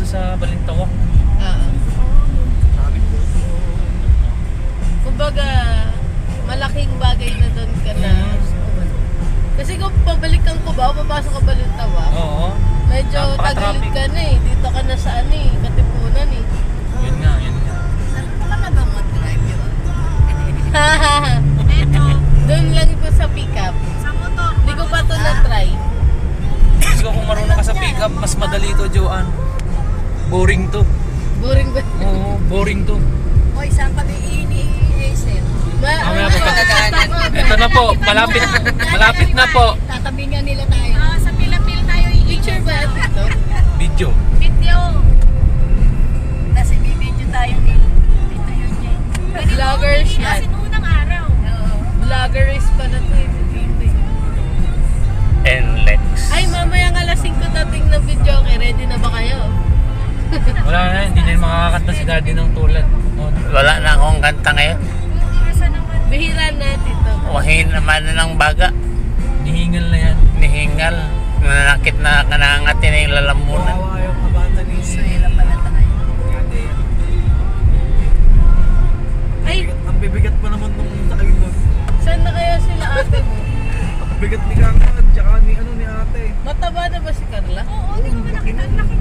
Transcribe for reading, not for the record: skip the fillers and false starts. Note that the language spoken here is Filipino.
dito sa Balintawak. Oo. Kumbaga, malaking bagay na doon ka na. Kasi kung pabalikan ko ba, papasok ka Balintawak, Oo. medyo tagilid ka na eh. Dito ka na sa Katipunan eh. Yun nga, yun nga. Baka na ba mag-drive yun? Doon lang ito sa pickup. Sa motor. Hindi ko pa ito na-try. Kasi kung marunong ka sa pickup, mas madali to, Joanne. Boring to. Boring ba? Oo, boring to. Hoy, saan kami ini-isip? Mamaya po, ito na po, malapit na po. Tatabingan nila tayo. Sa pila-pil tayo Picture ba ito? Video. Video. Tapos i-video tayo dito. Dito yun yan. Vloggers yan. Kasi unang araw. Oo. Vloggers pa na ito. NLEX. Ay, mamaya nga alas 5 dating na video. Okay, ready na ba kayo? Wala na, hindi na makakanta si Daddy ng tulad. Wala na akong kanta ngayon. Asa naman? Bihira natin ito. Wahin naman na ng baga. Nihingal na yan. Nihingal. Nanakit na kanangati na yung lalamunan. Suela pala tayo. Ay, Ang bibigat pa naman nung sakay doon. saan na kaya sila ate mo? Ang bigat ni Kangkad, tsaka ni ate. Mataba na ba si Carla? Oo, hindi ko ba nakita?